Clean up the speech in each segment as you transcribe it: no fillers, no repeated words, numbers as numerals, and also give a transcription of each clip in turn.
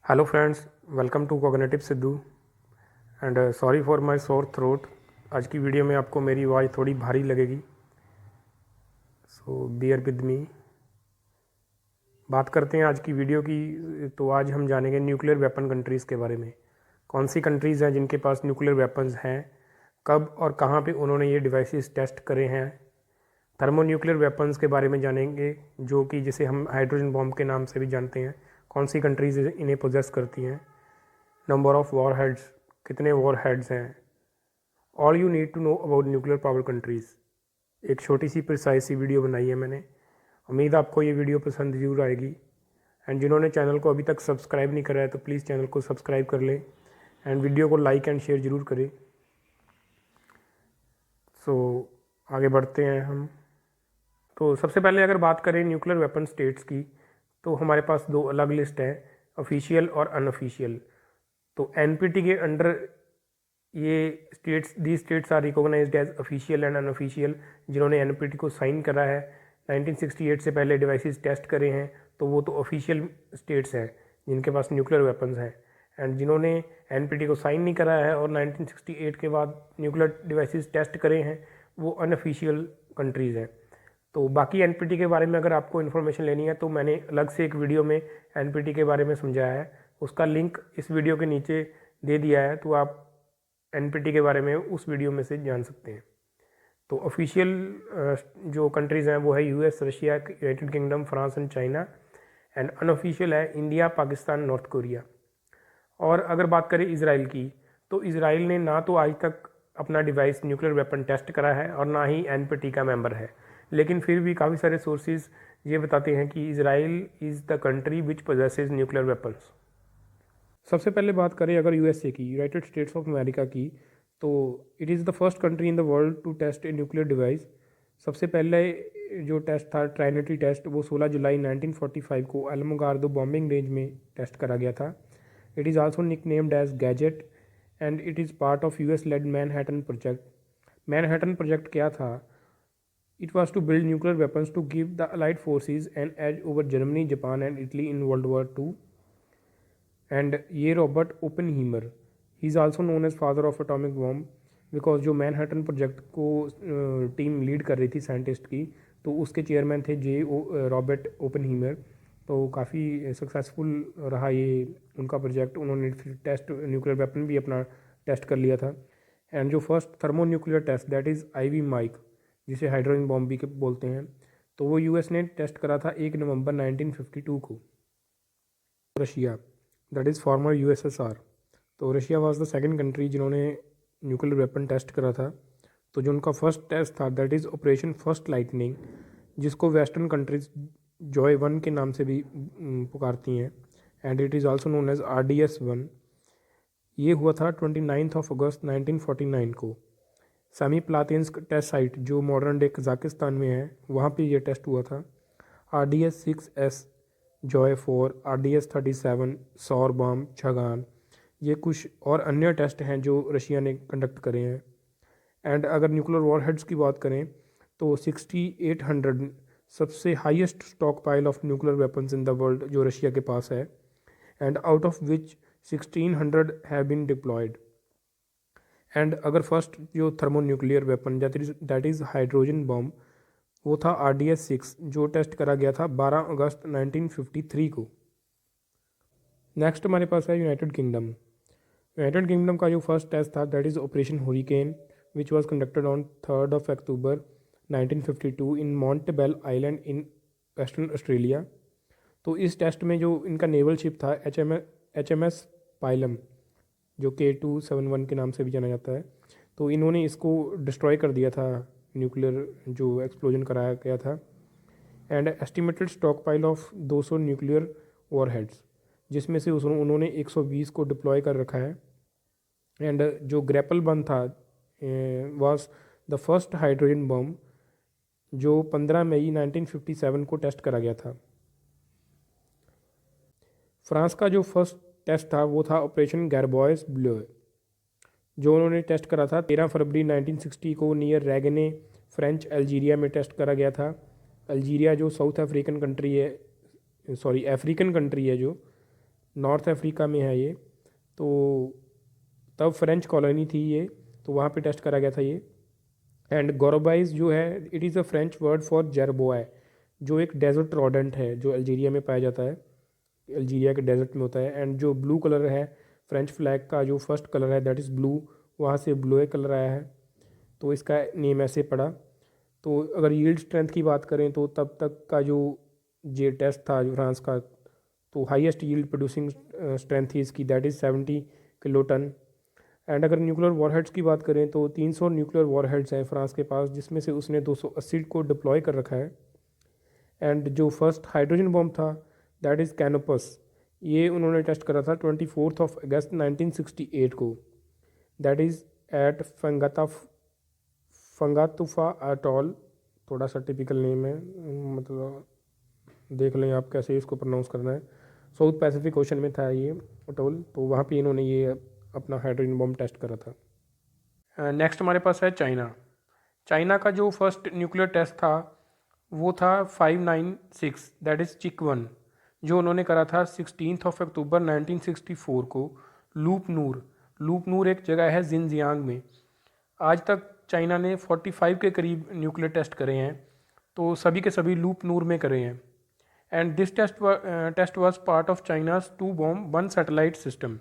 Hello friends, welcome to cognitive Sidhu and sorry for my sore throat. आज की video में आपको मेरी आवाज़ थोड़ी भारी लगेगी, सो बियर विद मी। बात करते हैं आज की वीडियो की। तो आज हम जानेंगे न्यूक्लियर वेपन कंट्रीज़ के बारे में। कौन सी कंट्रीज़ हैं जिनके पास न्यूक्लियर वेपन्स हैं, कब और कहाँ पे उन्होंने ये डिवाइसेस टेस्ट करे हैं। थर्मो न्यूक्लियर वेपन्स के बारे में जानेंगे, जो कि जिसे हम हाइड्रोजन बॉम्ब के नाम से भी जानते हैं। कौन सी कंट्रीज़ इन्हें पोजेस करती हैं। नंबर ऑफ़ वॉर हेड्स, कितने वॉर हेड्स हैं। All you need to know about nuclear power countries. एक छोटी सी प्रिसाइज सी वीडियो बनाई है मैंने। उम्मीद आपको ये वीडियो पसंद ज़रूर आएगी। एंड जिन्होंने चैनल को अभी तक सब्सक्राइब नहीं करा है तो प्लीज़ चैनल को सब्सक्राइब कर लें एंड वीडियो को लाइक एंड शेयर ज़रूर करें। सो आगे बढ़ते हैं हम। तो सबसे पहले अगर बात करें न्यूक्लियर वेपन स्टेट्स की, तो हमारे पास दो अलग लिस्ट है, ऑफिशियल और अनऑफिशियल। तो एनपीटी के अंडर ये the states are recognised as official and unofficial. जिन्होंने एनपीटी को साइन करा है, 1968 से पहले डिवाइसेस टेस्ट करे हैं, तो वो तो ऑफिशियल स्टेट्स हैं जिनके पास न्यूक्लियर वेपन्स हैं। एंड जिन्होंने एनपीटी को साइन नहीं करा है और 1968 के बाद न्यूक्लियर डिवाइसेस टेस्ट करे हैं, वो अनऑफिशियल कंट्रीज़ हैं। तो बाकी एनपीटी के बारे में अगर आपको इन्फॉर्मेशन लेनी है तो मैंने अलग से एक वीडियो में एनपीटी के बारे में समझाया है, उसका लिंक इस वीडियो के नीचे दे दिया है, तो आप एनपीटी के बारे में उस वीडियो में से जान सकते हैं। तो ऑफिशियल जो कंट्रीज़ हैं वो है US, Russia, United kingdom, France and China. And unofficial है इंडिया, पाकिस्तान, नॉर्थ कोरिया। और अगर बात करें इसराइल की, तो इसराइल ने ना तो आज तक अपना डिवाइस न्यूक्लियर वेपन टेस्ट करा है और ना ही एनपीटी का मेंबर है, लेकिन फिर भी काफ़ी सारे सोर्सेज ये बताते हैं कि Israel is the country which possesses nuclear weapons. सबसे पहले बात करें अगर यूएसए की, यूनाइटेड स्टेट्स ऑफ अमेरिका की, तो it is the first country in the world to test a nuclear device. सबसे पहले जो टेस्ट था, ट्राइनिटी टेस्ट, वो 16 जुलाई 1945 को एल्मोगार्दो बॉम्बिंग रेंज में टेस्ट करा गया था। It is also nicknamed as gadget and it is part of US led Manhattan project. Manhattan project क्या था? It was to build nuclear weapons to give the allied forces an edge over Germany, Japan and Italy in World War two. And ये Robert Oppenheimer, he is also known as father of atomic bomb, because जो Manhattan project को team lead कर रही थी scientist की, तो उसके chairman थे रॉबर्ट ओपनहीमर। तो काफ़ी सक्सेसफुल रहा ये उनका प्रोजेक्ट। उन्होंने फिर टेस्ट न्यूक्लियर वेपन भी अपना टेस्ट कर लिया था। एंड जो first thermo nuclear test, that is Ivy Mike, जिसे हाइड्रोजन बॉम्ब भी बोलते हैं, तो वो यूएस ने टेस्ट करा था 1 नवंबर 1952 को। Russia, that is former USSR. तो Russia was the second country जिन्होंने न्यूक्लियर वेपन टेस्ट करा था। तो जो उनका फर्स्ट टेस्ट था, that is operation first lightning, जिसको वेस्टर्न कंट्रीज जॉय 1 के नाम से भी पुकारती हैं। And it is also known as RDS-1। ये हुआ था 29 अगस्त 1949 को। सेमी प्लातिनस्क टेस्ट साइट, जो मॉडर्न डे कजाकिस्तान में है, वहाँ पे ये टेस्ट हुआ था। RDS-6S, जॉय 4, RDS-37, सौर बम, छगान, ये कुछ और अन्य टेस्ट हैं जो रशिया ने कंडक्ट करे हैं। एंड अगर न्यूक्लियर वॉरहेड्स की बात करें, तो 6800 सबसे highest stockpile of nuclear weapons in the world जो रशिया के पास है। And out of which 1600 have been deployed. And अगर फर्स्ट जो thermo nuclear weapon, that is hydrogen bomb, वो था RDS-6, जो टेस्ट करा गया था 12 अगस्त 1953 को। नेक्स्ट हमारे पास है यूनाइटेड किंगडम। यूनाइटेड किंगडम का जो फर्स्ट टेस्ट था, that is Operation Hurricane, which was conducted on 3 October 1952 in Montebello Island in Western Australia. तो इस टेस्ट में जो इनका नेवल शिप था, HMS पाइलम, जो K271 के नाम से भी जाना जाता है, तो इन्होंने इसको डिस्ट्रॉय कर दिया था, न्यूक्लियर जो एक्सप्लोजन कराया गया था। And estimated stock pile of 200 nuclear warheads, जिसमें से उन्होंने 120 को डिप्लॉय कर रखा है। एंड जो ग्रैपल बम था was the first hydrogen bomb, जो 15 मई 1957 को टेस्ट करा गया था। फ्रांस का जो फर्स्ट टेस्ट था वो था ऑपरेशन गैरबॉयस ब्लो, जो उन्होंने टेस्ट करा था 13 फरवरी 1960 को नियर रैगने, फ्रेंच अल्जीरिया में टेस्ट करा गया था। अल्जीरिया जो साउथ अफ्रीकन कंट्री है, सॉरी अफ्रीकन कंट्री है जो, नॉर्थ अफ्रीका में है ये। तो तब फ्रेंच कॉलोनी थी ये, तो वहाँ पे टेस्ट करा गया था ये। एंड गोरोबाइज जो है, it is a French word for jerboa, जो एक डेजर्ट रॉडेंट है जो अल्जीरिया में पाया जाता है, अल्जीरिया के डेजर्ट में होता है। एंड जो ब्लू कलर है फ्रेंच फ्लैग का, जो फर्स्ट कलर है दैट इज़ ब्लू, वहाँ से ब्लू कलर आया है, तो इसका नेम ऐसे पड़ा। तो अगर यील्ड स्ट्रेंथ की बात करें तो तब तक का जो जे टेस्ट था जो फ्रांस का, तो हाईएस्ट यील्ड प्रोड्यूसिंग स्ट्रेंथ थी इसकी, दैट इज़ 70 किलोटन। एंड अगर न्यूक्लियर वॉरहेड्स की बात करें तो 300 न्यूक्लियर वॉरहेड्स हैं फ्रांस के पास, जिसमें से उसने 280 को डिप्लॉय कर रखा है। एंड जो फर्स्ट हाइड्रोजन बॉम्ब था दैट इज़ कैनोपस, ये उन्होंने टेस्ट करा था 24 अगस्त 1968 को, दैट इज़ एट फंगातुफा अटॉल। थोड़ा सा टिपिकल नेम है, मतलब देख लें आप कैसे इसको प्रोनाउंस करना है। साउथ पैसिफिक ओशन में था ये अटोल, तो वहाँ पे इन्होंने ये अपना हाइड्रोजन बॉम्ब टेस्ट करा था। नेक्स्ट हमारे पास है चाइना। चाइना का जो फर्स्ट न्यूक्लियर टेस्ट था वो था 596, दैट इज़ चिक 1, जो उन्होंने करा था 16 अक्टूबर 1964 को लूप नूर। लूप नूर एक जगह है जिनजियांग में। आज तक चाइना ने 45 के करीब न्यूक्लियर टेस्ट करे हैं, तो सभी के सभी लूप नूर में करे हैं। And this test was part of China's 2 bomb 1 satellite system.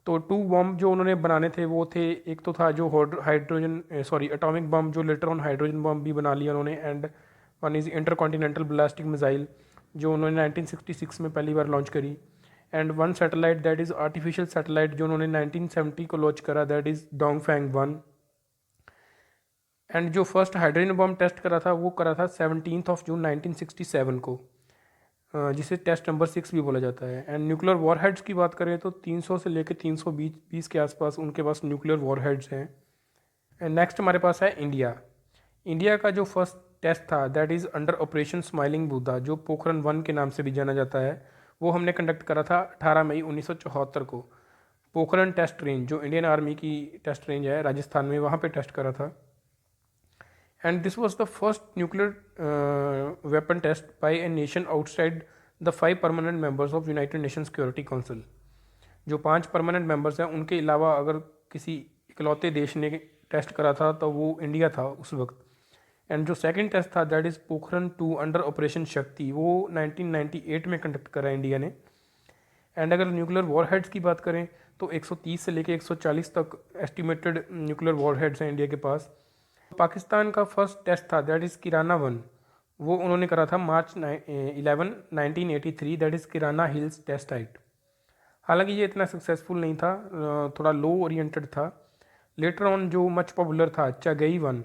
तो 2 बॉम्ब जो उन्होंने बनाने थे वो थे, एक तो था जो एटॉमिक बम, जो लेटर ऑन हाइड्रोजन बम भी बना लिया उन्होंने। And one is intercontinental ballistic missile, जो उन्होंने 1966 में पहली बार लॉन्च करी। And 1 satellite that is artificial satellite, जो उन्होंने 1970 को लॉन्च करा, दैट इज़ डोंगफैंग 1। एंड जो फर्स्ट हाइड्रोजन बम टेस्ट करा था वो करा था 17 जून 1967 को, जिसे टेस्ट नंबर 6 भी बोला जाता है। एंड न्यूक्लियर वॉरहेड्स की बात करें तो 300 से लेकर 320 के आसपास उनके पास न्यूक्लियर वॉरहेड्स हैं। एंड नेक्स्ट हमारे पास है इंडिया। इंडिया का जो फर्स्ट टेस्ट था that is under operation smiling Buddha, जो पोखरण 1 के नाम से भी जाना जाता है, वो हमने कंडक्ट करा था 18 मई 1974 को। पोखरण टेस्ट रेंज, जो इंडियन आर्मी की टेस्ट रेंज है राजस्थान में, वहाँ पे टेस्ट करा था। And this was the first nuclear weapon test by a nation outside the 5 permanent members of United Nations Security Council. जो 5 परमानेंट मेंबर्स हैं उनके अलावा अगर किसी इकलौते देश ने टेस्ट करा था तो वो इंडिया था उस वक्त। एंड जो सेकंड टेस्ट था that is Pokhran 2 under operation शक्ति, वो 1998 में कंडक्ट करा इंडिया ने। एंड अगर न्यूक्लियर वॉरहेड्स की बात करें तो 130 से लेकर 140 तक एस्टिमेटेड न्यूक्लियर वॉरहेड्स हैं इंडिया के पास। पाकिस्तान का फर्स्ट टेस्ट था दैट इज़ किराना 1, वो उन्होंने करा था March 11 1983, that is Kirana hills test site. हालांकि ये इतना सक्सेसफुल नहीं था, थोड़ा लो ओरिएंटेड था। लेटर ऑन जो मच पॉपुलर था चागई 1,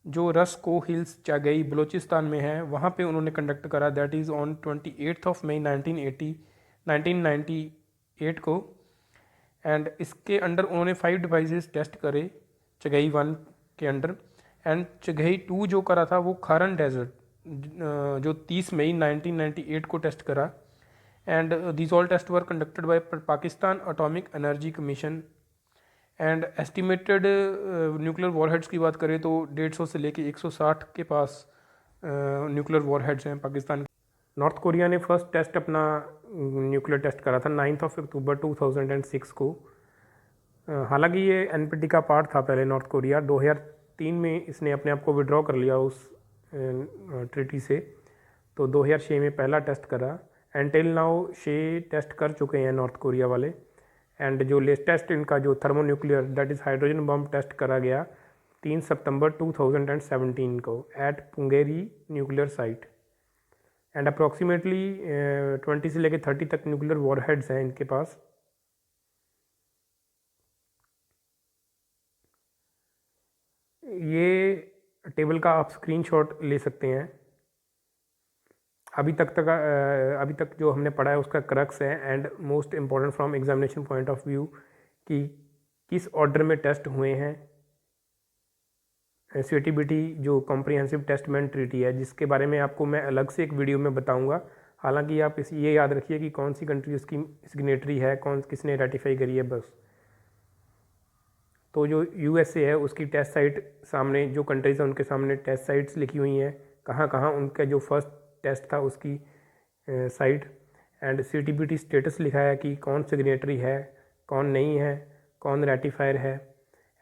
जो रस्को हिल्स चागई बलूचिस्तान में है, वहाँ पे उन्होंने कंडक्ट करा, दैट इज़ ऑन 28 मई 1998 को। एंड इसके अंडर उन्होंने 5 डिवाइसेस टेस्ट करे चागई 1 के अंडर। एंड चागई 2 जो करा था वो खारन डेजर्ट, जो 30 मई 1998 को टेस्ट करा। And these all test were conducted by Pakistan atomic energy commission. And estimated nuclear warheads की बात करें तो 150 से लेके 160 के पास न्यूक्लियर वॉरहेड्स हैं पाकिस्तान के। नॉर्थ कोरिया ने फर्स्ट टेस्ट अपना न्यूक्लियर टेस्ट करा था 9 अक्टूबर 2006 को। हालांकि ये एनपीटी का पार्ट था पहले नॉर्थ कोरिया, 2003 में इसने अपने आप को विड्रॉ कर लिया उस ट्रीटी से, तो 2006 में पहला टेस्ट करा। एंड टिल नाउ 6 टेस्ट कर चुके हैं नॉर्थ कोरिया वाले। एंड जो लेटेस्ट इनका जो thermonuclear that is hydrogen bomb test करा गया 3 सितंबर 2017 को at Punggyeri nuclear site. And approximately 20 से लेकर 30 तक न्यूक्लियर वॉरहेड्स हैं इनके पास। ये टेबल का आप स्क्रीनशॉट ले सकते हैं। अभी तक जो हमने पढ़ा है उसका क्रक्स है and most important from examination point of view कि किस ऑर्डर में टेस्ट हुए हैं। सीटीबीटी जो कॉम्प्रिहेंसिव टेस्टमेंट ट्रीटी है, जिसके बारे में आपको मैं अलग से एक वीडियो में बताऊंगा। हालांकि आप ये याद रखिए कि कौन सी कंट्री उसकी सिग्नेटरी है, किसने रेटिफाई करी है बस। तो जो यूएसए है उसकी टेस्ट साइट सामने, जो कंट्रीज़ हैं उनके सामने टेस्ट साइट्स लिखी हुई हैं, कहाँ कहाँ उनका जो फर्स्ट टेस्ट था उसकी साइट। एंड CTBT स्टेटस लिखा है कि कौन सिग्नेटरी है, कौन नहीं है, कौन रेटिफायर है।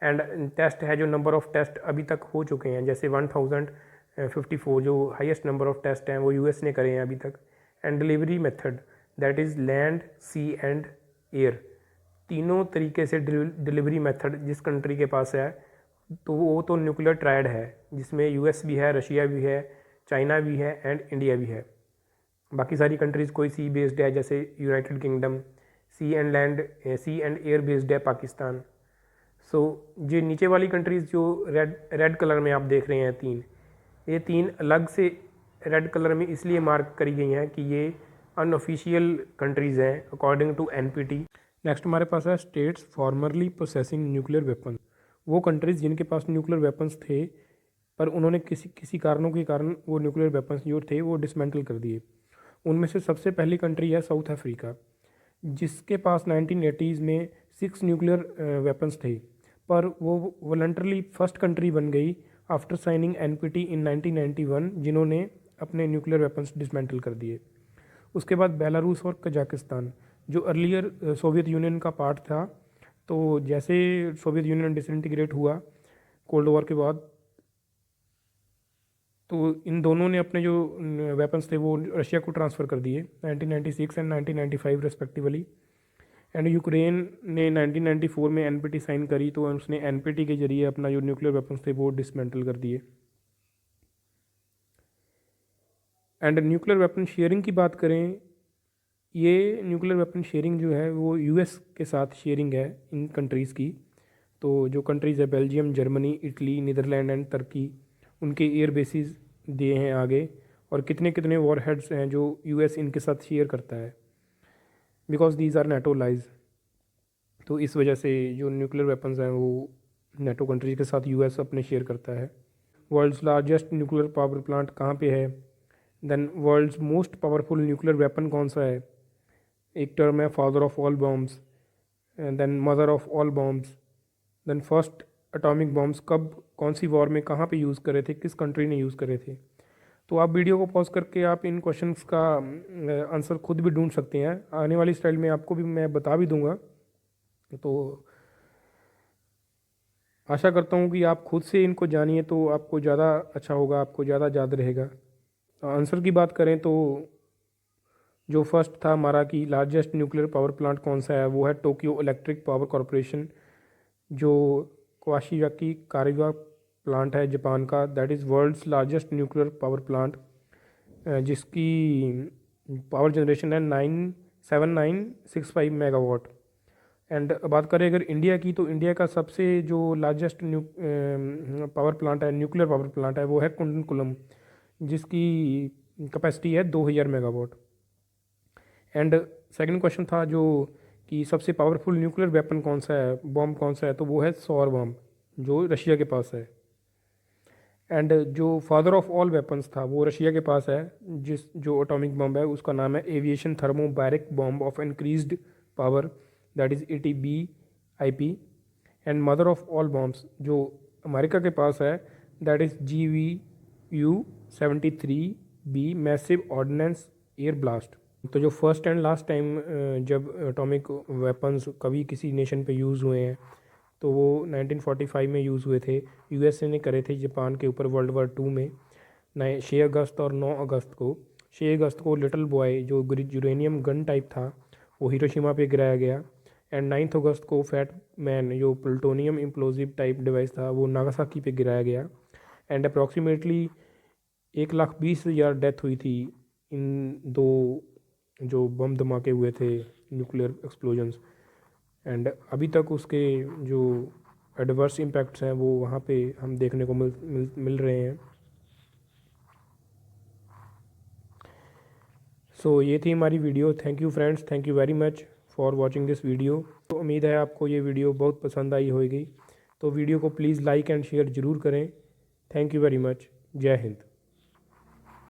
एंड टेस्ट है, जो नंबर ऑफ़ टेस्ट अभी तक हो चुके हैं, जैसे 1054 जो हाईएस्ट नंबर ऑफ़ टेस्ट हैं वो US ने करे हैं अभी तक। And delivery method that is land, sea and air, तीनों तरीके से डिलीवरी मेथड जिस कंट्री के पास है तो वो तो न्यूक्लियर ट्रायड है, जिसमें US भी है, रशिया भी है, चाइना भी है एंड इंडिया भी है। बाकी सारी कंट्रीज़ कोई सी बेस्ड है, जैसे United Kingdom, sea and air based है पाकिस्तान। सो ये नीचे वाली कंट्रीज़ जो रेड कलर में आप देख रहे हैं तीन, ये तीन अलग से रेड कलर में इसलिए मार्क करी गई हैं कि ये अनऑफिशियल कंट्रीज़ हैं अकॉर्डिंग टू NPT। नेक्स्ट हमारे पास है states formerly processing nuclear weapon, वो कंट्रीज़ जिनके पास न्यूक्लियर वेपन्स थे पर उन्होंने किसी कारणों के कारण वो न्यूक्लियर वेपन्स जो थे वो डिसमेंटल कर दिए। उनमें से सबसे पहली कंट्री है साउथ अफ्रीका, जिसके पास 1980s में 6 न्यूक्लियर वेपन्स थे, पर वो वॉलंटरली फर्स्ट कंट्री बन गई आफ्टर साइनिंग NPT इन 1991, जिन्होंने अपने न्यूक्लियर वेपन्स डिसमेंटल कर दिए। उसके बाद बेलारूस और कजाकिस्तान, जो अर्लियर सोवियत यूनियन का पार्ट था, तो जैसे सोवियत यूनियन डिसइंटीग्रेट हुआ कोल्ड वॉर के बाद, तो इन दोनों ने अपने जो वेपन्स थे वो रशिया को ट्रांसफ़र कर दिए 1996 एंड 1995 रेस्पेक्टिवली। एंड यूक्रेन ने 1994 में NPT साइन करी, तो उसने NPT के जरिए अपना जो न्यूक्लियर वेपन्स थे वो डिसमेंटल कर दिए। एंड न्यूक्लियर वेपन शेयरिंग की बात करें, ये न्यूक्लियर वेपन शेयरिंग जो है वो US के साथ शेयरिंग है इन कंट्रीज़ की। तो जो कंट्रीज़ है Belgium, Germany, Italy, Netherlands and Turkey, उनके एयर बेसिस दिए हैं आगे, और कितने कितने वॉर हेड्स हैं जो US इनके साथ शेयर करता है, because these are NATO allies. तो इस वजह से जो न्यूक्लियर वेपन्स हैं वो नेटो कंट्रीज के साथ US अपने शेयर करता है। World's largest nuclear power plant कहाँ पे है, then world's most powerful nuclear weapon कौन सा है, एक टर्म है father of all bombs, then mother of all bombs, then first atomic bombs कब, कौन सी वॉर में, कहाँ पे यूज़ करे थे, किस कंट्री ने यूज़ करे थे। तो आप वीडियो को पॉज करके आप इन क्वेश्चंस का आंसर खुद भी ढूंढ सकते हैं, आने वाली स्टाइल में आपको भी मैं बता भी दूंगा। तो आशा करता हूँ कि आप खुद से इनको जानिए तो आपको ज़्यादा अच्छा होगा, आपको ज़्यादा याद रहेगा। आंसर की बात करें तो जो फर्स्ट था हमारा कि लार्जेस्ट न्यूक्लियर पावर प्लांट कौन सा है, वो है टोक्यो इलेक्ट्रिक पावर कॉरपोरेशन, जो काशियाकी कारिवा प्लांट है जापान का, that is world's largest nuclear power plant, जिसकी पावर जनरेशन है 97965 मेगावाट। एंड बात करें अगर इंडिया की, तो इंडिया का सबसे जो लार्जेस्ट पावर प्लांट है, न्यूक्लियर पावर प्लांट है, वो है कुंडनकुलम, जिसकी कैपेसिटी है 2000 मेगावाट। एंड सेकंड क्वेश्चन था जो कि सबसे पावरफुल न्यूक्लियर वेपन कौन सा है, बॉम्ब कौन सा है, तो वो है सौर बॉम्ब, जो रशिया के पास है। एंड जो फादर ऑफ ऑल वेपन्स था वो रशिया के पास है, जो एटॉमिक बॉम्ब है उसका नाम है aviation thermobaric bomb of increased power, that is ATBIP। And mother of all bombs जो अमेरिका के पास है, that is GVU-73B massive ordnance air blast. तो जो फर्स्ट एंड लास्ट टाइम जब एटॉमिक वेपन्स कभी किसी नेशन पे यूज़ हुए हैं तो वो 1945 में यूज़ हुए थे, USA ने करे थे जापान के ऊपर वर्ल्ड वॉर 2 में 6 अगस्त और 9 अगस्त को। 6 अगस्त को लिटिल बॉय जो यूरेनियम गन टाइप था वो हिरोशिमा पे गिराया गया, एंड 9 अगस्त को फैट मैन जो प्लूटोनियम इम्प्लोजिव टाइप डिवाइस था वो नागासाकी पे गिराया गया। एंड अप्रॉक्सीमेटली 1,20,000 डेथ हुई थी इन दो जो बम धमाके हुए थे, न्यूक्लियर एक्सप्लोजन्स। एंड अभी तक उसके जो एडवर्स इम्पैक्ट्स हैं वो वहाँ पे हम देखने को मिल रहे हैं। सो ये थी हमारी video. Thank you friends, thank you very much for watching this video. तो उम्मीद है आपको ये वीडियो बहुत पसंद आई होगी, तो वीडियो को प्लीज़ लाइक एंड शेयर ज़रूर करें। Thank you very much. जय हिंद।